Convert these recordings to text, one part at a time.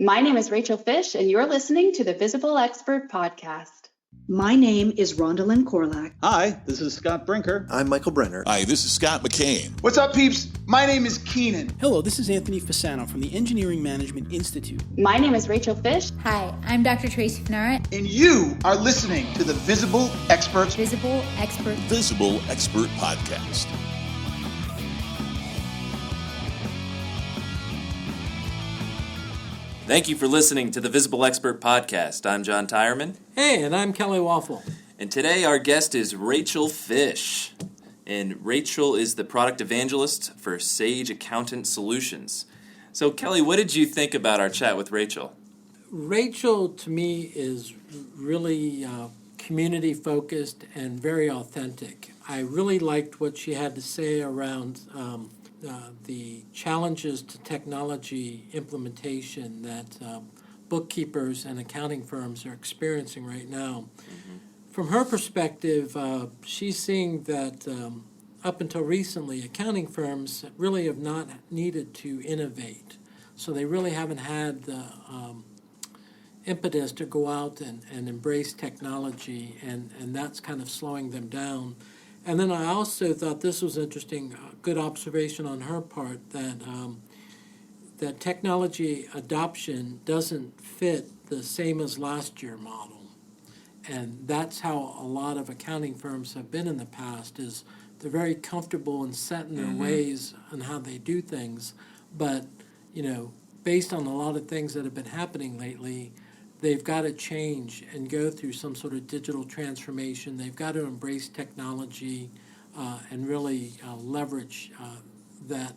My name is Rachel Fisch, and you're listening to the Visible Expert Podcast. My name is Rondalyn Korlak. Hi, this is Scott Brinker. I'm Michael Brenner. Hi, this is Scott McCain. What's up, peeps? My name is Keenan. Hello, this is Anthony Fasano from the Engineering Management Institute. My name is Rachel Fisch. Hi, I'm Dr. Tracy Fenara. And you are listening to the Visible Experts Visible Expert Podcast. Thank you for listening to the Visible Expert Podcast. I'm John Tyerman. Hey, and I'm Kelly Waffle. And today our guest is Rachel Fisch. And Rachel is the product evangelist for Sage Accountant Solutions. So Kelly, what did you think about our chat with Rachel? Rachel, to me, is really community-focused and very authentic. I really liked what she had to say around the challenges to technology implementation that bookkeepers and accounting firms are experiencing right now. Mm-hmm. From her perspective, she's seeing that up until recently, accounting firms really have not needed to innovate. So they really haven't had the impetus to go out and embrace technology, and that's kind of slowing them down. And then I also thought this was interesting, good observation on her part, that that technology adoption doesn't fit the same as last year model. And that's how a lot of accounting firms have been in the past, is they're very comfortable and set in their ways on how they do things. But, based on a lot of things that have been happening lately, they've got to change and go through some sort of digital transformation. They've got to embrace technology and really leverage that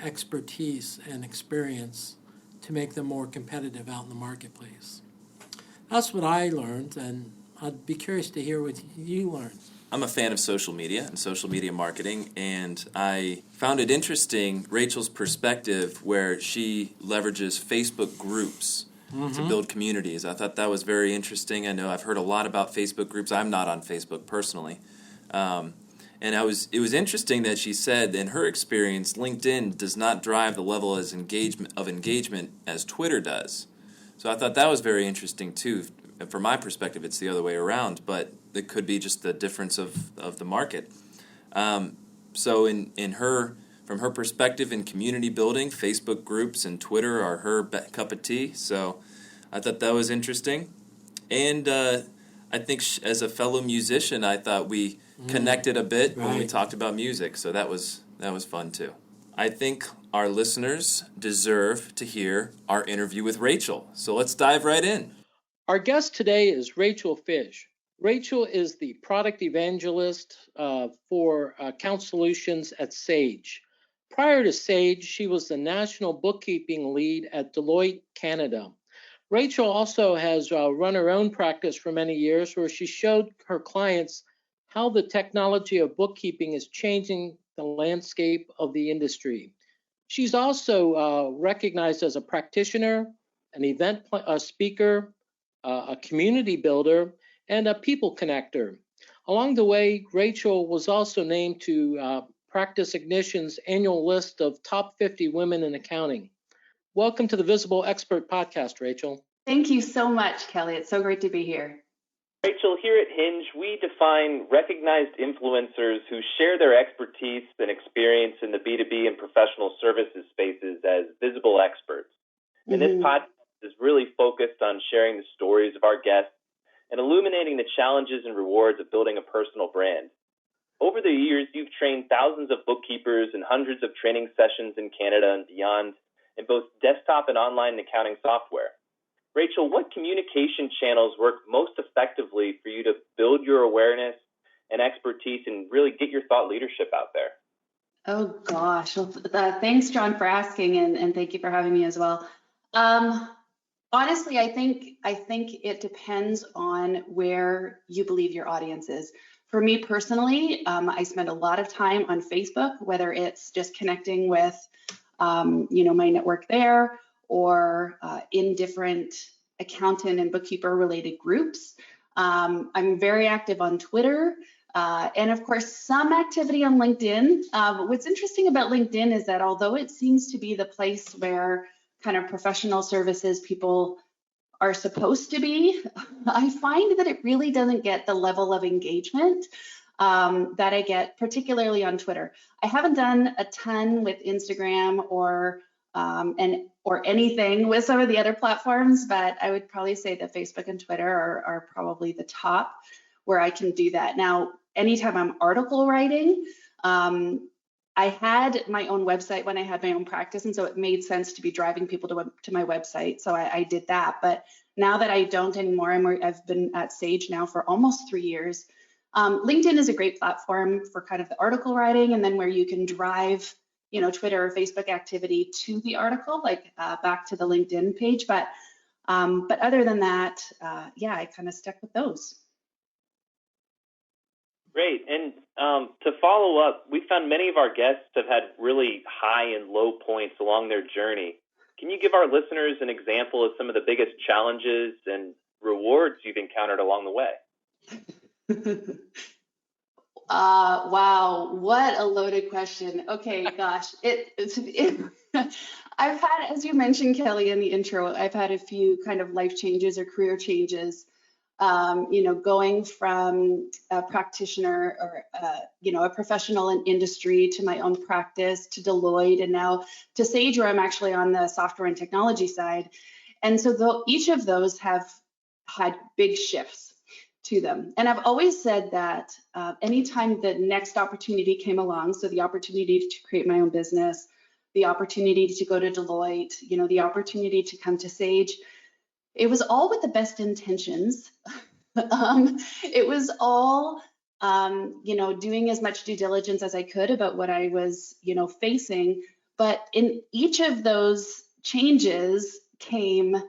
expertise and experience to make them more competitive out in the marketplace. That's what I learned, and I'd be curious to hear what you learned. I'm a fan of social media and social media marketing, and I found it interesting, Rachel's perspective, where she leverages Facebook groups to build communities. I thought that was very interesting. I know I've heard a lot about Facebook groups. I'm not on Facebook personally. And it was interesting that she said, in her experience, LinkedIn does not drive the level of engagement as Twitter does. So I thought that was very interesting too. From my perspective, it's the other way around, but it could be just the difference of the market. So from her perspective in community building, Facebook groups and Twitter are her cup of tea. So I thought that was interesting. And I think as a fellow musician, I thought we connected a bit when we talked about music. So that was fun too. I think our listeners deserve to hear our interview with Rachel. So let's dive right in. Our guest today is Rachel Fisch. Rachel is the product evangelist for Account Solutions at Sage. Prior to Sage, she was the National Bookkeeping Lead at Deloitte Canada. Rachel also has run her own practice for many years, where she showed her clients how the technology of bookkeeping is changing the landscape of the industry. She's also recognized as a practitioner, an event speaker, a community builder, and a people connector. Along the way, Rachel was also named to PracticeIgnition's annual list of top 50 women in accounting. Welcome to the Visible Expert Podcast, Rachel. Thank you so much, Kelly. It's so great to be here. Rachel, here at Hinge, we define recognized influencers who share their expertise and experience in the B2B and professional services spaces as visible experts. And this podcast is really focused on sharing the stories of our guests and illuminating the challenges and rewards of building a personal brand. Over the years, you've trained thousands of bookkeepers and hundreds of training sessions in Canada and beyond in both desktop and online accounting software. Rachel, what communication channels work most effectively for you to build your awareness and expertise and really get your thought leadership out there? Oh, gosh. Well, thanks, John, for asking, and thank you for having me as well. Honestly, I think it depends on where you believe your audience is. For me personally, I spend a lot of time on Facebook, whether it's just connecting with, my network there, or in different accountant and bookkeeper related groups. I'm very active on Twitter, and of course, some activity on LinkedIn. What's interesting about LinkedIn is that although it seems to be the place where kind of professional services people are supposed to be, I find that it really doesn't get the level of engagement that I get, particularly on Twitter. I haven't done a ton with Instagram or anything with some of the other platforms, but I would probably say that Facebook and Twitter are probably the top where I can do that. Now, anytime I'm article writing, I had my own website when I had my own practice, and so it made sense to be driving people to my website. So I did that. But now that I don't anymore, I've been at Sage now for almost 3 years. LinkedIn is a great platform for kind of the article writing, and then where you can drive, Twitter or Facebook activity to the article, like back to the LinkedIn page. But other than that, I kind of stuck with those. Great. And to follow up, we found many of our guests have had really high and low points along their journey. Can you give our listeners an example of some of the biggest challenges and rewards you've encountered along the way? Wow, what a loaded question. Okay, gosh, I've had, as you mentioned, Kelly, in the intro, I've had a few kind of life changes or career changes. Going from a practitioner or, a professional in industry to my own practice to Deloitte and now to Sage, where I'm actually on the software and technology side. And so each of those have had big shifts to them. And I've always said that anytime the next opportunity came along, so the opportunity to create my own business, the opportunity to go to Deloitte, the opportunity to come to Sage, it was all with the best intentions. It was all, doing as much due diligence as I could about what I was, facing. But in each of those changes came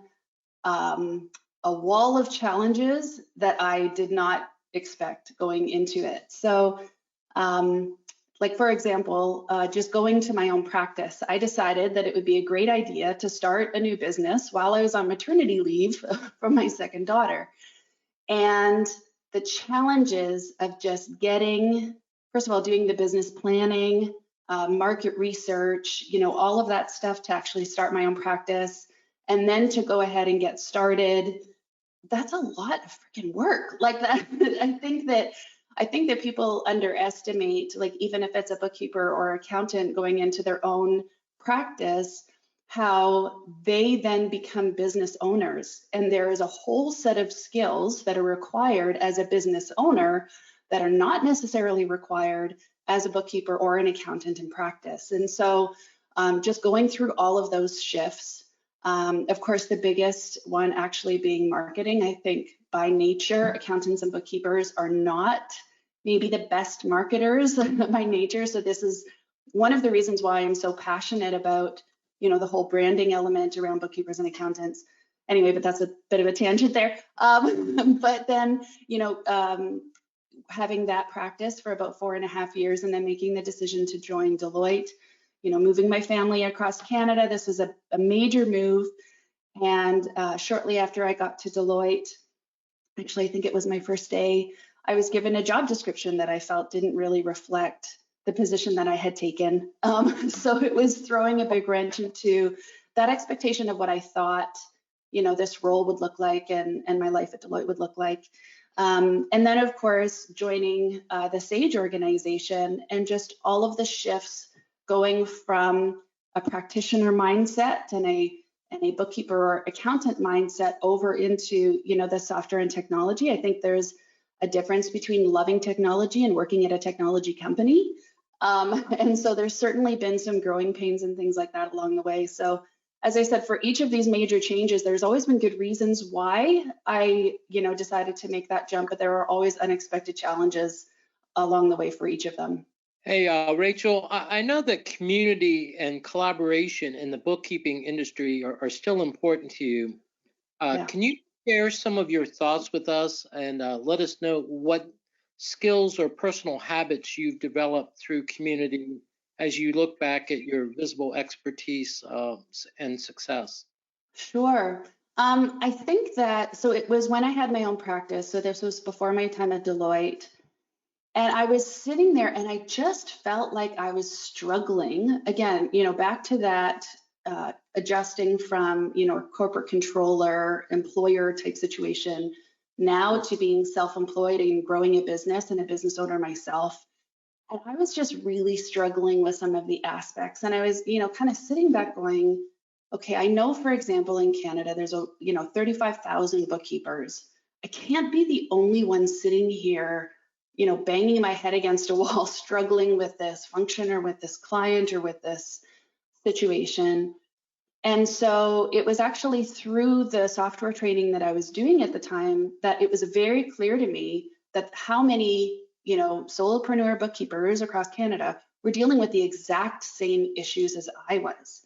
a wall of challenges that I did not expect going into it. So, like, for example, just going to my own practice, I decided that it would be a great idea to start a new business while I was on maternity leave from my second daughter. And the challenges of just getting, first of all, doing the business planning, market research, all of that stuff to actually start my own practice, and then to go ahead and get started, that's a lot of freaking work. Like that, I think that people underestimate, like, even if it's a bookkeeper or accountant going into their own practice, how they then become business owners. And there is a whole set of skills that are required as a business owner that are not necessarily required as a bookkeeper or an accountant in practice. And so just going through all of those shifts, of course, the biggest one actually being marketing. I think by nature, accountants and bookkeepers are not maybe the best marketers by nature. So this is one of the reasons why I'm so passionate about, the whole branding element around bookkeepers and accountants. Anyway, but that's a bit of a tangent there. But then, having that practice for about 4.5 years and then making the decision to join Deloitte, moving my family across Canada. This was a major move. And shortly after I got to Deloitte, actually, I think it was my first day, I was given a job description that I felt didn't really reflect the position that I had taken. So it was throwing a big wrench into that expectation of what I thought, this role would look like and my life at Deloitte would look like. And then, of course, joining the Sage organization and just all of the shifts going from a practitioner mindset and a bookkeeper or accountant mindset over into, the software and technology. I think there's a difference between loving technology and working at a technology company. And so there's certainly been some growing pains and things like that along the way. So as I said, for each of these major changes, there's always been good reasons why I, decided to make that jump, but there are always unexpected challenges along the way for each of them. Hey, Rachel, I know that community and collaboration in the bookkeeping industry are still important to you. Yeah. Can you share some of your thoughts with us and let us know what skills or personal habits you've developed through community as you look back at your visible expertise and success? Sure. I think that, so it was when I had my own practice. So this was before my time at Deloitte. And I was sitting there and I just felt like I was struggling. Again, back to that adjusting from, a corporate controller, employer type situation now to being self-employed and growing a business and a business owner myself. And I was just really struggling with some of the aspects. And I was, kind of sitting back going, okay, I know, for example, in Canada, there's 35,000 bookkeepers. I can't be the only one sitting here, banging my head against a wall, struggling with this function or with this client or with this situation. And so it was actually through the software training that I was doing at the time that it was very clear to me that how many, solopreneur bookkeepers across Canada were dealing with the exact same issues as I was.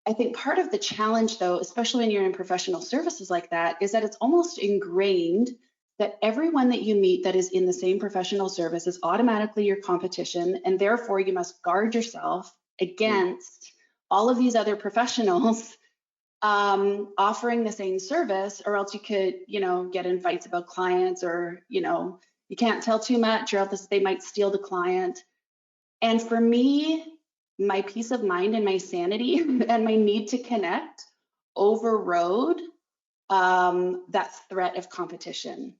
I think part of the challenge, though, especially when you're in professional services like that, is that it's almost ingrained that everyone that you meet that is in the same professional service is automatically your competition, and therefore you must guard yourself against all of these other professionals offering the same service, or else you could, get in fights about clients, or, you can't tell too much, or else they might steal the client. And for me, my peace of mind and my sanity and my need to connect overrode that threat of competition.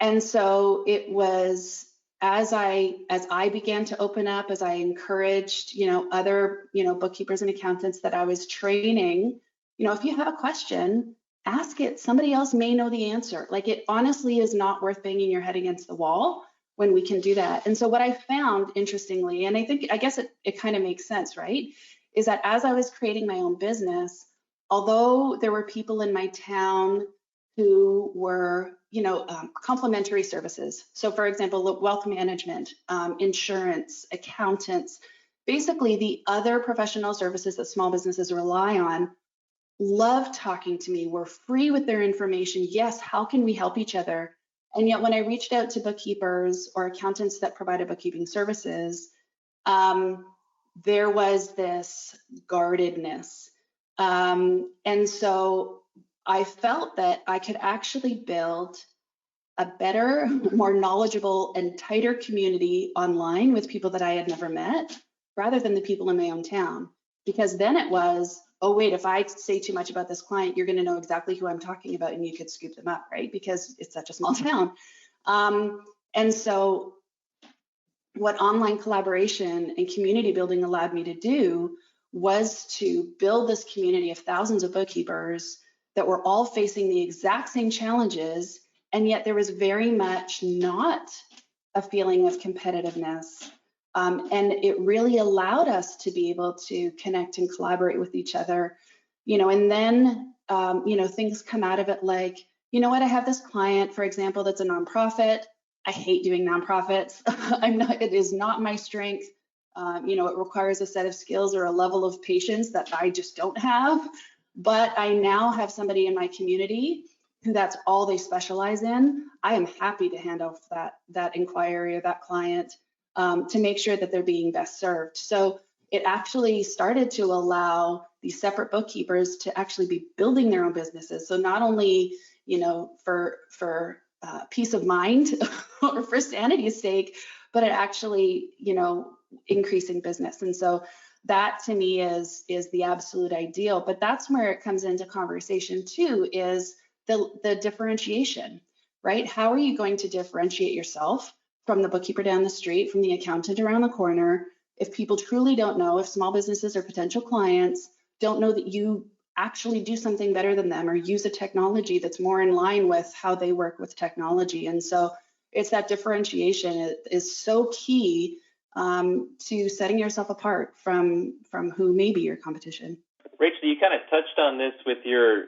And so it was as I began to open up, as I encouraged, other, bookkeepers and accountants that I was training, if you have a question, ask it. Somebody else may know the answer. Like, it honestly is not worth banging your head against the wall when we can do that. And so what I found, interestingly, and I guess it kind of makes sense, right, is that as I was creating my own business, although there were people in my town who were, complementary services. So for example, wealth management, insurance, accountants, basically the other professional services that small businesses rely on, loved talking to me, were free with their information. Yes, how can we help each other? And yet when I reached out to bookkeepers or accountants that provided bookkeeping services, there was this guardedness. And so I felt that I could actually build a better, more knowledgeable and tighter community online with people that I had never met, rather than the people in my own town. Because then it was, oh wait, if I say too much about this client, you're going to know exactly who I'm talking about and you could scoop them up, right? Because it's such a small town. And so what online collaboration and community building allowed me to do was to build this community of thousands of bookkeepers that were all facing the exact same challenges, and yet there was very much not a feeling of competitiveness. And it really allowed us to be able to connect and collaborate with each other, and then, things come out of it like, I have this client, for example, that's a nonprofit. I hate doing nonprofits. It is not my strength. It requires a set of skills or a level of patience that I just don't have. But I now have somebody in my community who that's all they specialize in. I am happy to hand off that inquiry or that client to make sure that they're being best served. So it actually started to allow these separate bookkeepers to actually be building their own businesses. So not only, for peace of mind or for sanity's sake, but it actually, increasing business. And so that to me is the absolute ideal. But that's where it comes into conversation too, is the differentiation, right? How are you going to differentiate yourself from the bookkeeper down the street, from the accountant around the corner, if people truly don't know, if small businesses or potential clients don't know that you actually do something better than them or use a technology that's more in line with how they work with technology. And so it's that differentiation is so key to setting yourself apart from who may be your competition. Rachel, you kind of touched on this with your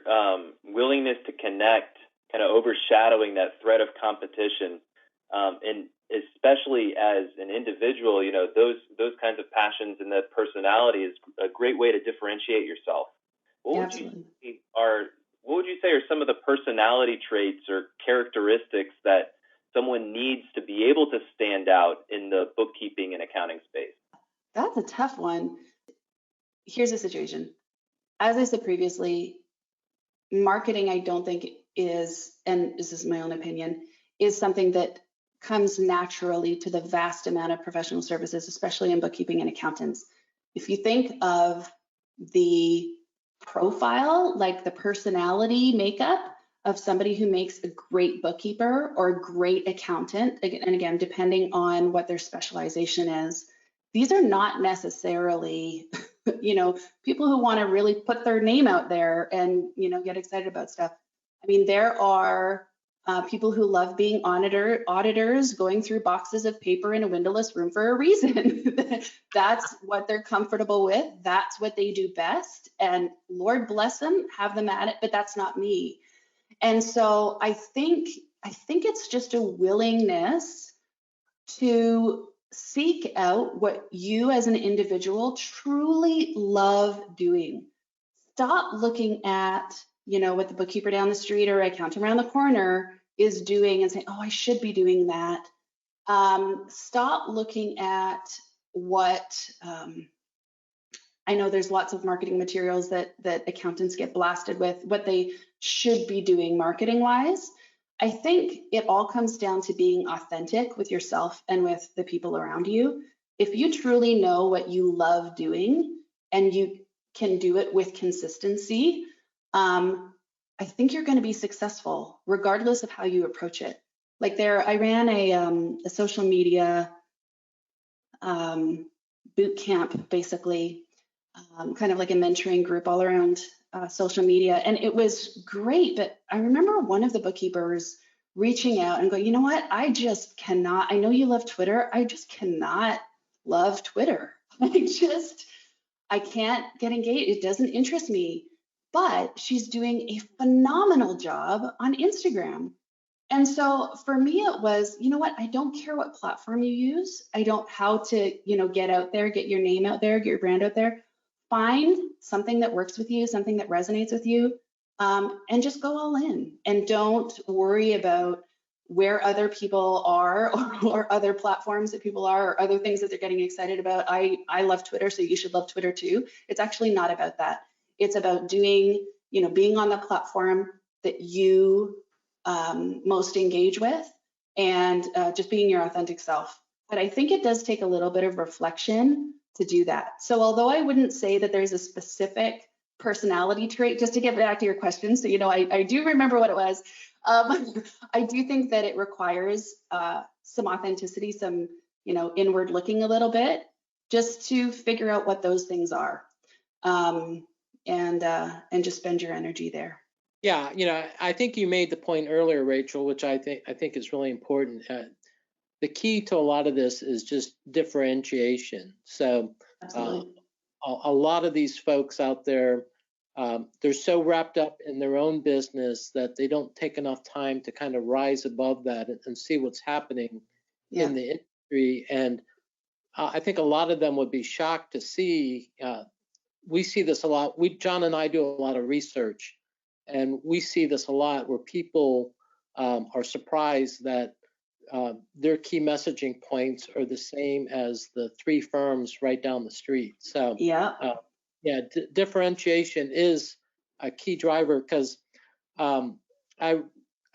willingness to connect, kind of overshadowing that threat of competition. And especially as an individual, those kinds of passions and that personality is a great way to differentiate yourself. What would you say are some of the personality traits or characteristics that someone needs to be able to stand out in the bookkeeping and accounting space? That's a tough one. Here's the situation. As I said previously, marketing, I don't think is, and this is my own opinion, is something that comes naturally to the vast amount of professional services, especially in bookkeeping and accountants. If you think of the profile, like the personality makeup of somebody who makes a great bookkeeper or a great accountant, and again, depending on what their specialization is, these are not necessarily, people who want to really put their name out there and, get excited about stuff. I mean, there are people who love being auditors going through boxes of paper in a windowless room for a reason. That's what they're comfortable with. That's what they do best. And Lord bless them, have them at it, but that's not me. And so I think it's just a willingness to seek out what you as an individual truly love doing. Stop looking at, what the bookkeeper down the street or accountant around the corner is doing and saying, oh, I should be doing that. Stop looking at what, I know there's lots of marketing materials that accountants get blasted with, what they should be doing marketing wise. I think it all comes down to being authentic with yourself and with the people around you. If you truly know what you love doing and you can do it with consistency, I think you're going to be successful regardless of how you approach it. Like I ran a social media boot camp, basically, kind of like a mentoring group all around social media. And it was great, but I remember one of the bookkeepers reaching out and going, you know what, I just cannot, I know you love Twitter, I just cannot love Twitter. I can't get engaged, it doesn't interest me. But she's doing a phenomenal job on Instagram. And so for me, it was, you know what, I don't care what platform you use. I don't how to, get out there, get your name out there, get your brand out there. Find something that works with you, something that resonates with you, and just go all in. And don't worry about where other people are or other platforms that people are or other things that they're getting excited about. I love Twitter, so you should love Twitter too. It's actually not about that. It's about doing, being on the platform that you most engage with and just being your authentic self. But I think it does take a little bit of reflection to do that. So although I wouldn't say that there's a specific personality trait, just to get back to your question, so I do remember what it was. I do think that it requires some authenticity, some inward looking a little bit, just to figure out what those things are, and just spend your energy there. Yeah, I think you made the point earlier, Rachel, which I think is really important. The key to a lot of this is just differentiation. So a lot of these folks out there, they're so wrapped up in their own business that they don't take enough time to kind of rise above that and see what's happening in the industry. And I think a lot of them would be shocked to see, we see this a lot. John and I do a lot of research, and we see this a lot where people are surprised that their key messaging points are the same as the three firms right down the street. So differentiation is a key driver, because I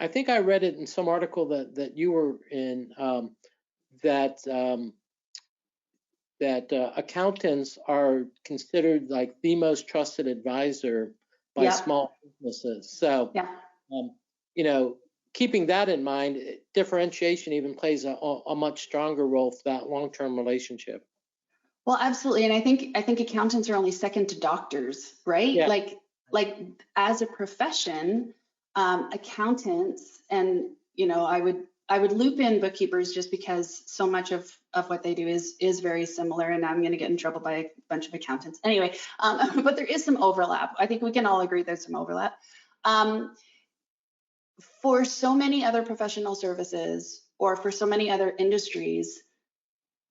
think I read it in some article that you were in, that accountants are considered like the most trusted advisor by small businesses. So keeping that in mind, differentiation even plays a much stronger role for that long-term relationship. Well, absolutely. And I think accountants are only second to doctors, right? Yeah. Like as a profession, accountants, and I would loop in bookkeepers just because so much of what they do is very similar, and I'm going to get in trouble by a bunch of accountants anyway. But there is some overlap. I think we can all agree there's some overlap. For so many other professional services or for so many other industries,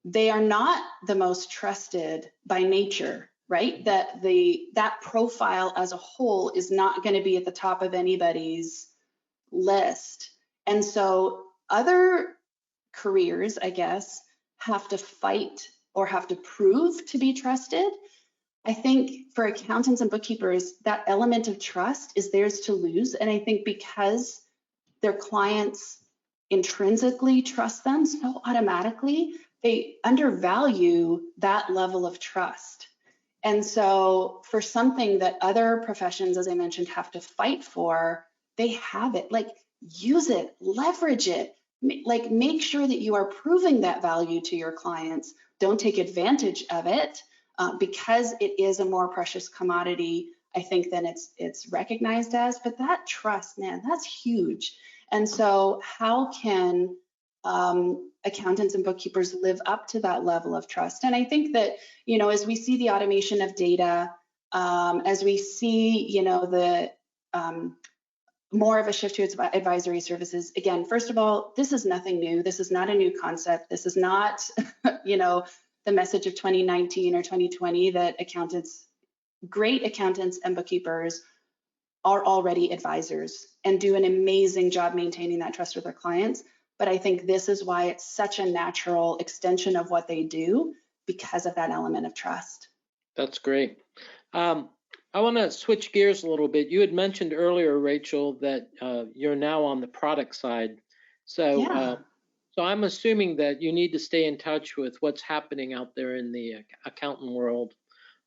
they are not the most trusted by nature, right? That profile as a whole is not going to be at the top of anybody's list. And so other careers, I guess, have to fight or have to prove to be trusted. I think for accountants and bookkeepers, that element of trust is theirs to lose. And I think because their clients intrinsically trust them so automatically, they undervalue that level of trust. And so for something that other professions, as I mentioned, have to fight for, they have it. Like, use it, leverage it, like make sure that you are proving that value to your clients. Don't take advantage of it because it is a more precious commodity, I think, than it's recognized as. But that trust, man, that's huge. And so how can accountants and bookkeepers live up to that level of trust? And I think that, you know, as we see the automation of data, as we see, you know, the more of a shift to its advisory services, again, first of all, this is nothing new. This is not a new concept. This is not, you know, the message of 2019 or 2020 that accountants, great accountants and bookkeepers are already advisors and do an amazing job maintaining that trust with their clients. But I think this is why it's such a natural extension of what they do, because of that element of trust. That's great. I want to switch gears a little bit. You had mentioned earlier, Rachel, that you're now on the product side. So, so I'm assuming that you need to stay in touch with what's happening out there in the accountant world.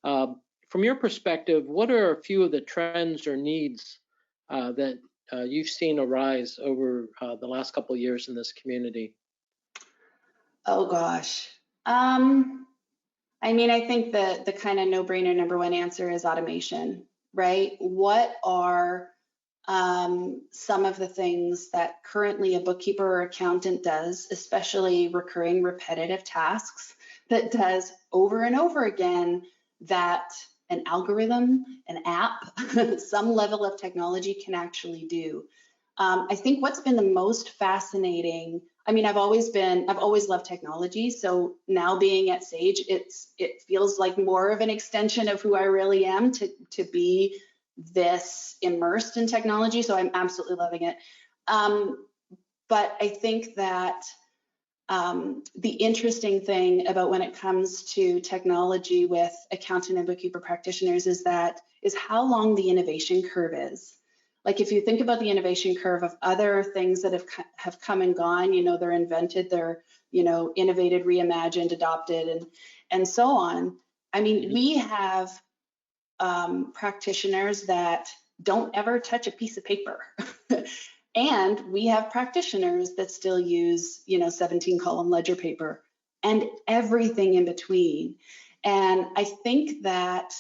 From your perspective, what are a few of the trends or needs that you've seen arise over the last couple of years in this community? Oh gosh. I mean, I think the kind of no-brainer number one answer is automation, right? What are some of the things that currently a bookkeeper or accountant does, especially recurring repetitive tasks, that does over and over again, that an algorithm, an app, some level of technology can actually do? I think what's been the most fascinating, I mean, I've always loved technology. So now being at Sage, it feels like more of an extension of who I really am to be this immersed in technology. So I'm absolutely loving it. But I think that the interesting thing about when it comes to technology with accountant and bookkeeper practitioners is how long the innovation curve is. Like, if you think about the innovation curve of other things that have come and gone, you know, they're invented, they're, you know, innovated, reimagined, adopted, and so on. I mean, we have practitioners that don't ever touch a piece of paper. And we have practitioners that still use, you know, 17-column ledger paper and everything in between. And I think that,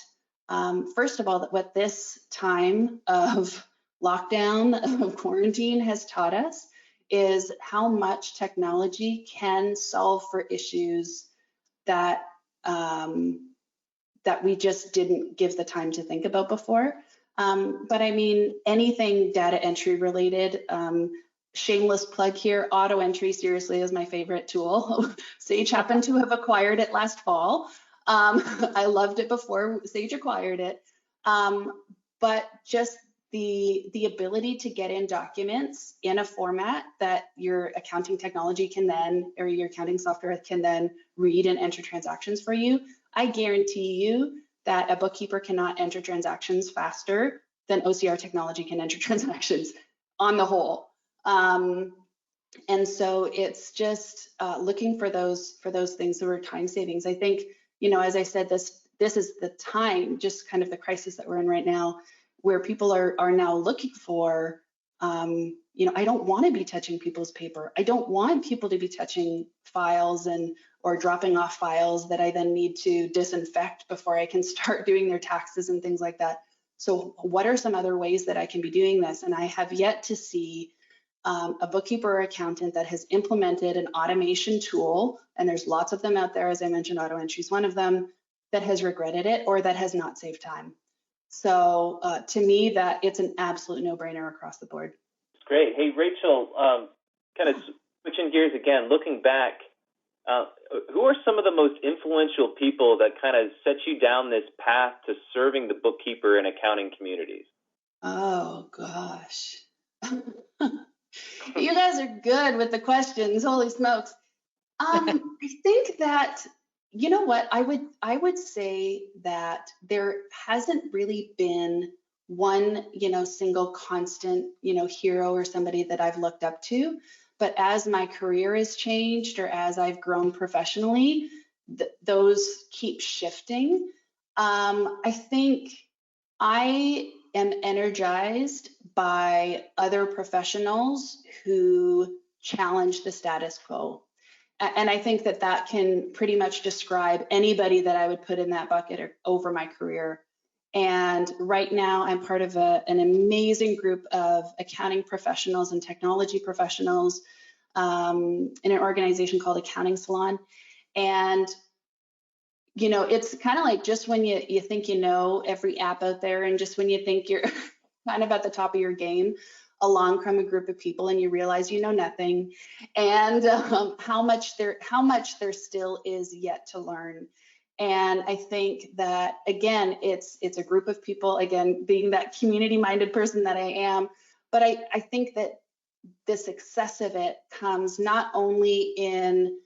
first of all, that what this time of lockdown, of quarantine, has taught us is how much technology can solve for issues that that we just didn't give the time to think about before. But I mean, anything data entry related, shameless plug here, auto entry seriously is my favorite tool. Sage happened to have acquired it last fall. I loved it before Sage acquired it. But just the ability to get in documents in a format that your accounting technology can then, or your accounting software can then read and enter transactions for you. I guarantee you that a bookkeeper cannot enter transactions faster than OCR technology can enter transactions on the whole. And so it's just looking for those things that are time savings. I think, you know, as I said, this is the time, just kind of the crisis that we're in right now, where people are now looking for, you know, I don't want to be touching people's paper. I don't want people to be touching files or dropping off files that I then need to disinfect before I can start doing their taxes and things like that. So what are some other ways that I can be doing this? And I have yet to see a bookkeeper or accountant that has implemented an automation tool, and there's lots of them out there, as I mentioned, auto entry is one of them, that has regretted it or that has not saved time. So to me, that it's an absolute no-brainer across the board. Great. Hey, Rachel, kind of switching gears again, looking back, who are some of the most influential people that kind of set you down this path to serving the bookkeeper and accounting communities? Oh, gosh. You guys are good with the questions. Holy smokes. I think that, you know what, I would say that there hasn't really been one, you know, single constant, you know, hero or somebody that I've looked up to. But as my career has changed or as I've grown professionally, those keep shifting. I think I am energized by other professionals who challenge the status quo. And I think that that can pretty much describe anybody that I would put in that bucket over my career. And right now I'm part of an amazing group of accounting professionals and technology professionals in an organization called Accounting Salon. And you know, it's kind of like just when you think you know every app out there, and just when you think you're kind of at the top of your game, along come a group of people and you realize you know nothing, and how much there still is yet to learn. And I think that, again, it's a group of people, again, being that community-minded person that I am, but I think that the success of it comes not only in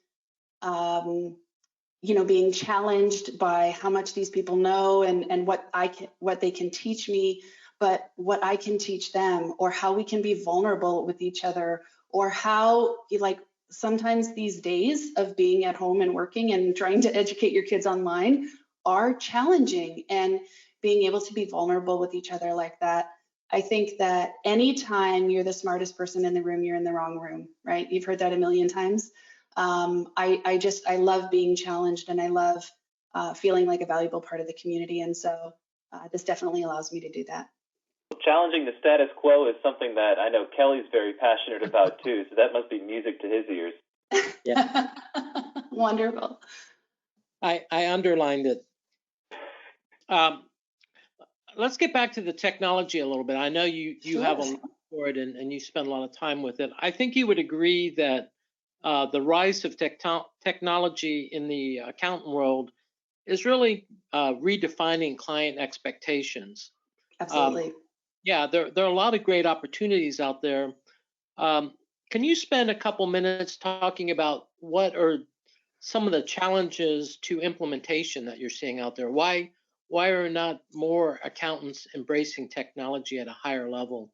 you know, being challenged by how much these people know and what they can teach me, but what I can teach them, or how we can be vulnerable with each other, or how, like, sometimes these days of being at home and working and trying to educate your kids online are challenging, and being able to be vulnerable with each other like that. I think that anytime you're the smartest person in the room, you're in the wrong room, right? You've heard that a million times. I love being challenged, and I love feeling like a valuable part of the community. And so this definitely allows me to do that. Challenging the status quo is something that I know Kelly's very passionate about too, so that must be music to his ears. Yeah. Wonderful. I underlined it. Let's get back to the technology a little bit. I know you Sure. have a lot for it, and you spend a lot of time with it. I think you would agree that the rise of technology in the accountant world is really redefining client expectations. Absolutely. Yeah, there are a lot of great opportunities out there. Can you spend a couple minutes talking about what are some of the challenges to implementation that you're seeing out there? Why are not more accountants embracing technology at a higher level?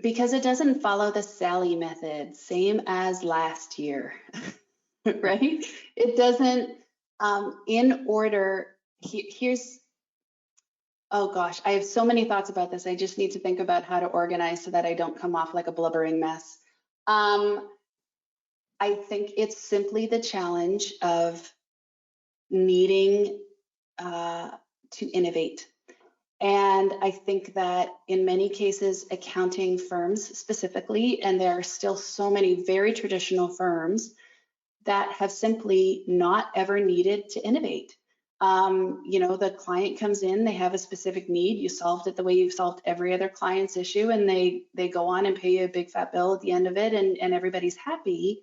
Because it doesn't follow the Sally method, same as last year, right? It doesn't, in order, here's, oh gosh, I have so many thoughts about this. I just need to think about how to organize so that I don't come off like a blubbering mess. I think it's simply the challenge of needing to innovate. And I think that in many cases, accounting firms specifically, and there are still so many very traditional firms that have simply not ever needed to innovate. You know, the client comes in, they have a specific need, you solved it the way you've solved every other client's issue, and they go on and pay you a big fat bill at the end of it, and everybody's happy.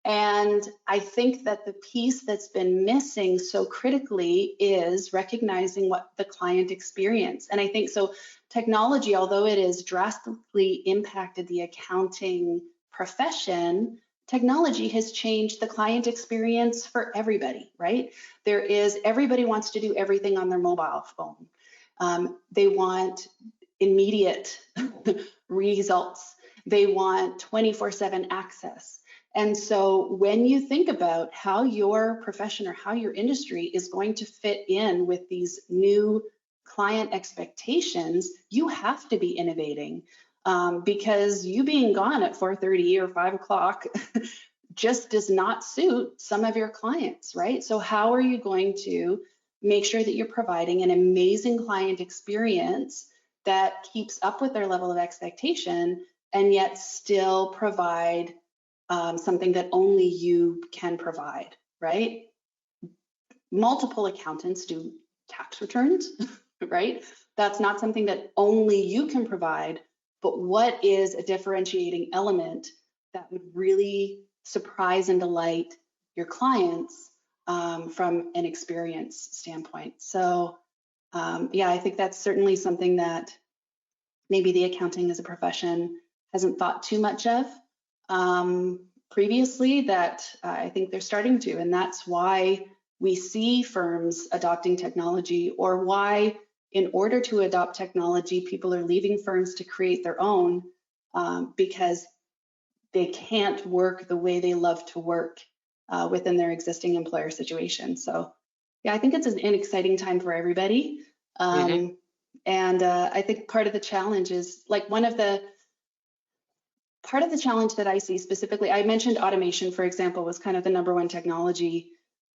And I think that the piece that's been missing so critically is recognizing what the client experienced. And I think so technology, although it has drastically impacted the accounting profession, technology has changed the client experience for everybody, right? Everybody wants to do everything on their mobile phone. They want immediate results. They want 24/7 access. And so when you think about how your profession or how your industry is going to fit in with these new client expectations, you have to be innovating, because you being gone at 4:30 or 5 o'clock just does not suit some of your clients, right? So how are you going to make sure that you're providing an amazing client experience that keeps up with their level of expectation, and yet still provide something that only you can provide, right? Multiple accountants do tax returns, right? That's not something that only you can provide, but what is a differentiating element that would really surprise and delight your clients from an experience standpoint? So yeah, I think that's certainly something that maybe the accounting as a profession hasn't thought too much of previously, that I think they're starting to, and that's why we see firms adopting technology, or why, in order to adopt technology, people are leaving firms to create their own, because they can't work the way they love to work within their existing employer situation. So Yeah, I think it's an exciting time for everybody. And I think part of the challenge is like part of the challenge that I see specifically, I mentioned automation, for example, was kind of the number one technology.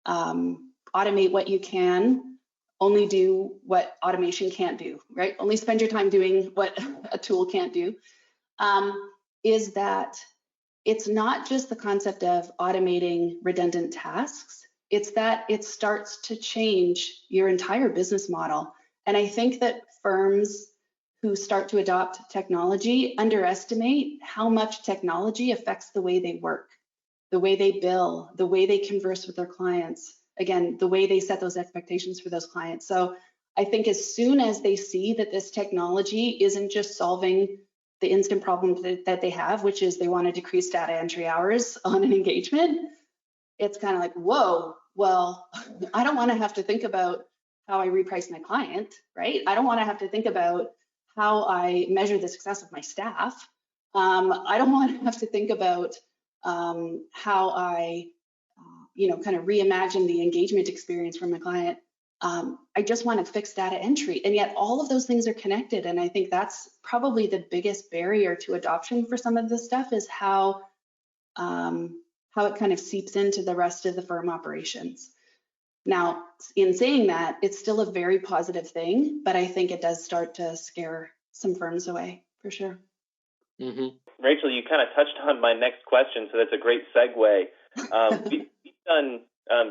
Automate what you can, only do what automation can't do, right? Only spend your time doing what a tool can't do. Is that it's not just the concept of automating redundant tasks, it's that it starts to change your entire business model. And I think that firms who start to adopt technology underestimate how much technology affects the way they work, the way they bill, the way they converse with their clients, again, the way they set those expectations for those clients. So I think as soon as they see that this technology isn't just solving the instant problem that they have, which is they want to decrease data entry hours on an engagement, it's kind of like, whoa, well, I don't want to have to think about how I reprice my client, right? I don't want to have to think about how I measure the success of my staff. I don't want to have to think about how I, kind of reimagine the engagement experience for my client. I just want to fix data entry. And yet all of those things are connected. And I think that's probably the biggest barrier to adoption for some of this stuff is how it kind of seeps into the rest of the firm operations. Now, in saying that, it's still a very positive thing, but I think it does start to scare some firms away, for sure. Rachel, you kind of touched on my next question, so that's a great segue. We've done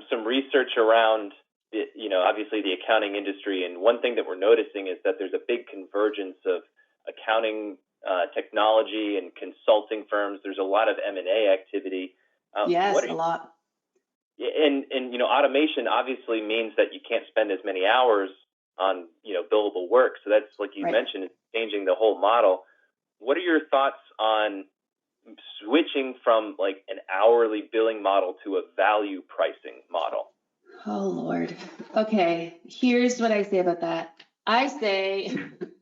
some research around, obviously the accounting industry, and one thing that we're noticing is that there's a big convergence of accounting technology and consulting firms. There's a lot of M&A activity. Yes, a lot. And automation obviously means that you can't spend as many hours on billable work. So that's, like you mentioned, it's changing the whole model. What are your thoughts on switching from like an hourly billing model to a value pricing model? Oh, Lord. Okay, here's what I say about that. I say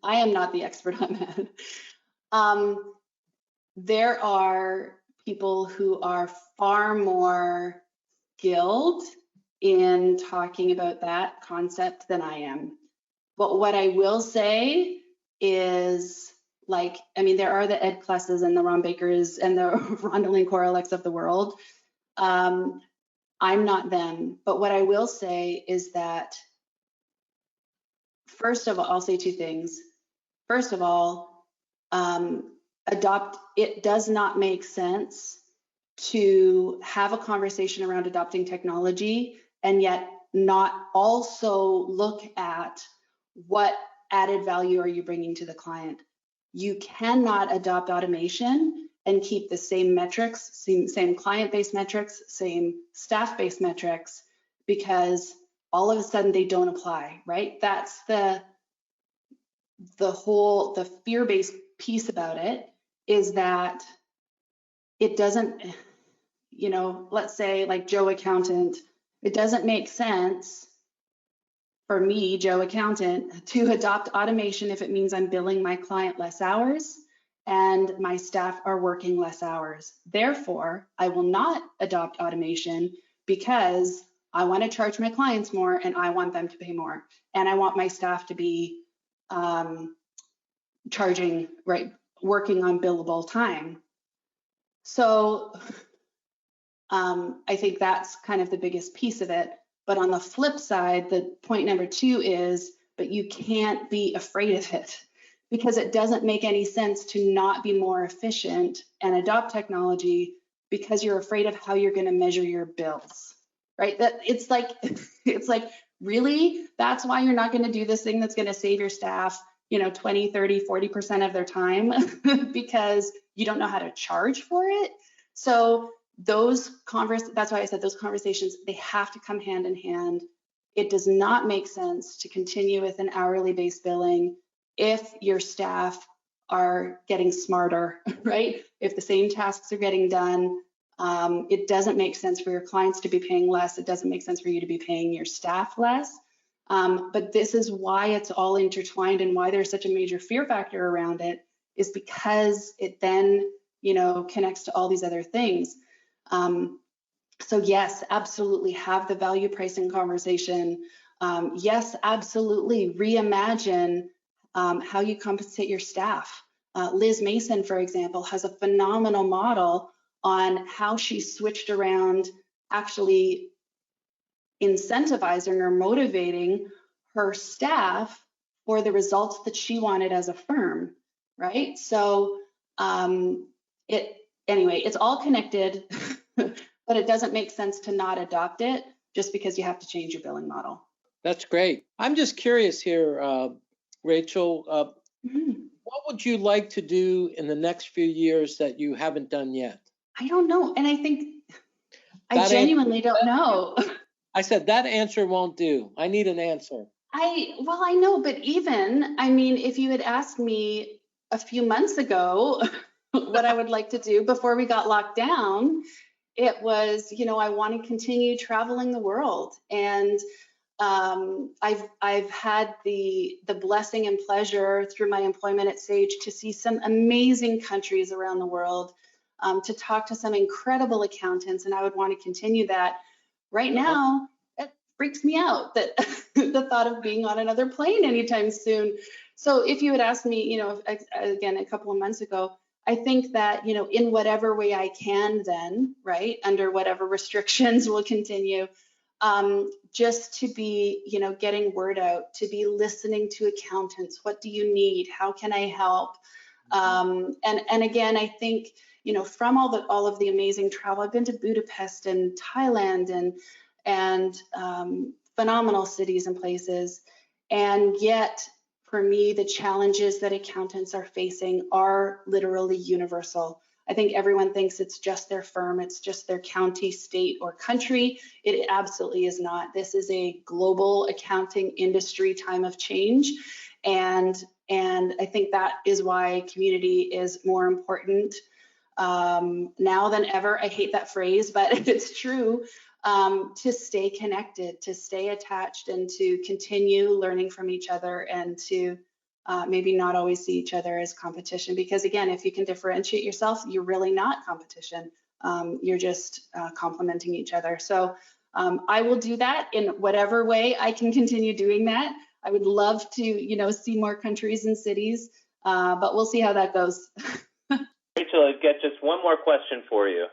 I am not the expert on that. There are people who are far more skilled in talking about that concept than I am. But what I will say is, there are the Ed Klesses and the Ron Bakers and the Rondalyn Koroleks of the world. I'm not them. But what I will say is that, first of all, I'll say two things. First of all, it does not make sense to have a conversation around adopting technology and yet not also look at what added value are you bringing to the client. You cannot adopt automation and keep the same metrics, same client-based metrics, same staff-based metrics, because all of a sudden they don't apply, right? That's the fear-based piece about it, is that it doesn't, let's say like Joe Accountant, it doesn't make sense for me, Joe Accountant, to adopt automation if it means I'm billing my client less hours and my staff are working less hours. Therefore, I will not adopt automation because I want to charge my clients more and I want them to pay more. And I want my staff to be charging, right, working on billable time. So I think that's kind of the biggest piece of it. But on the flip side, the point number two is, but you can't be afraid of it, because it doesn't make any sense to not be more efficient and adopt technology because you're afraid of how you're going to measure your bills, right? That it's like really, that's why you're not going to do this thing that's going to save your staff 20, 30, 40% of their time because you don't know how to charge for it. So that's why I said those conversations, they have to come hand in hand. It does not make sense to continue with an hourly based billing if your staff are getting smarter, right? If the same tasks are getting done, it doesn't make sense for your clients to be paying less. It doesn't make sense for you to be paying your staff less. But this is why it's all intertwined and why there's such a major fear factor around it, is because it then, connects to all these other things. So yes, absolutely have the value pricing conversation. Yes, absolutely reimagine how you compensate your staff. Liz Mason, for example, has a phenomenal model on how she switched around actually incentivizing or motivating her staff for the results that she wanted as a firm, right? So it's all connected, but it doesn't make sense to not adopt it just because you have to change your billing model. That's great. I'm just curious here, Rachel, what would you like to do in the next few years that you haven't done yet? I don't know. And I think That I genuinely don't know. I said that answer won't do. I need an answer. I know, but if you had asked me a few months ago what I would like to do before we got locked down, it was, I want to continue traveling the world. And I've had the blessing and pleasure through my employment at Sage to see some amazing countries around the world, to talk to some incredible accountants, and I would want to continue that. Right now, it freaks me out that the thought of being on another plane anytime soon. So if you had asked me, again, a couple of months ago, I think that, in whatever way I can then, right, under whatever restrictions will continue, just to be, getting word out, to be listening to accountants. What do you need? How can I help? And again, I think, from all of the amazing travel, I've been to Budapest and Thailand and phenomenal cities and places. And yet, for me, the challenges that accountants are facing are literally universal. I think everyone thinks it's just their firm, it's just their county, state, or country. It absolutely is not. This is a global accounting industry time of change. And I think that is why community is more important now than ever. I hate that phrase, but it's true. To stay connected, to stay attached, and to continue learning from each other, and to maybe not always see each other as competition. Because again, if you can differentiate yourself, you're really not competition. You're just complementing each other. So I will do that in whatever way I can continue doing that. I would love to, see more countries and cities, but we'll see how that goes. Rachel, I've got just one more question for you.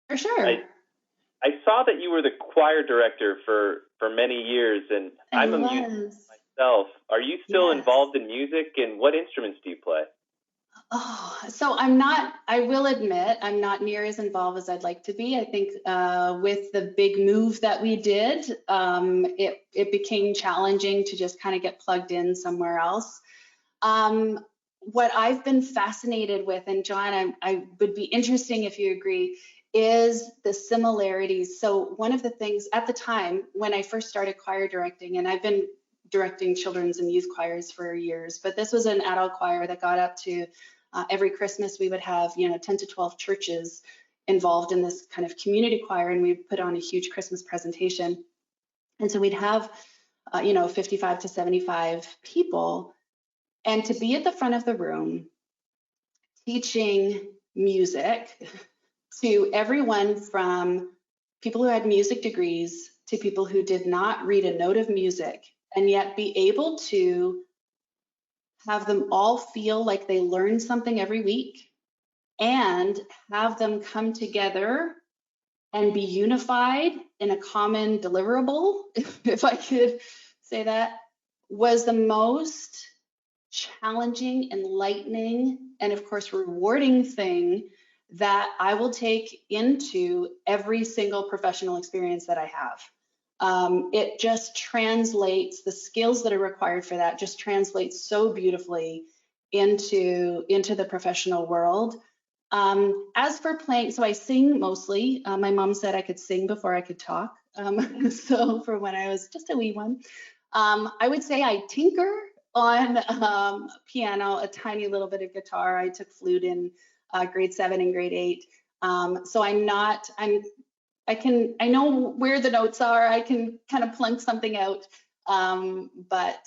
For sure. I saw that you were the choir director for many years, and I'm a musician myself. Are you still involved in music, and what instruments do you play? Oh, so I will admit, I'm not near as involved as I'd like to be. I think with the big move that we did, it became challenging to just kind of get plugged in somewhere else. What I've been fascinated with, and John, I would be interesting if you agree, is the similarities. So one of the things at the time when I first started choir directing, and I've been directing children's and youth choirs for years, but this was an adult choir that got up to every Christmas we would have 10 to 12 churches involved in this kind of community choir, and we put on a huge Christmas presentation. And so we'd have 55 to 75 people, and to be at the front of the room teaching music to everyone from people who had music degrees to people who did not read a note of music, and yet be able to have them all feel like they learned something every week, and have them come together and be unified in a common deliverable, if I could say that, was the most challenging, enlightening, and of course rewarding thing that I will take into every single professional experience that I have. It just translates, the skills that are required for that just translates so beautifully into the professional world. As for playing, so I sing mostly. My mom said I could sing before I could talk. So for when I was just a wee one, I would say I tinker on piano, a tiny little bit of guitar. I took flute in grade 7 and grade 8. So I know where the notes are. I can kind of plunk something out, but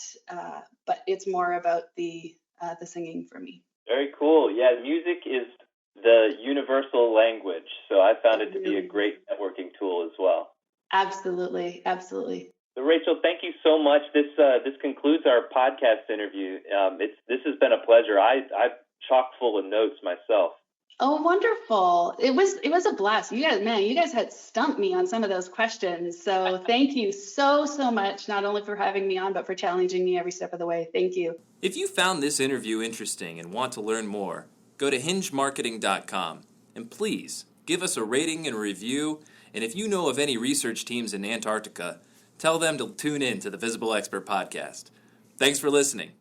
it's more about the singing for me. Very cool. Yeah, music is the universal language. So I found it to be a great networking tool as well. Absolutely. Absolutely. So Rachel, thank you so much. This concludes our podcast interview. This has been a pleasure. I'm chock full of notes myself. Oh, wonderful. It was a blast. You guys had stumped me on some of those questions. So thank you so much, not only for having me on, but for challenging me every step of the way. Thank you. If you found this interview interesting and want to learn more, go to hingemarketing.com and please give us a rating and a review. And if you know of any research teams in Antarctica, tell them to tune in to the Visible Expert podcast. Thanks for listening.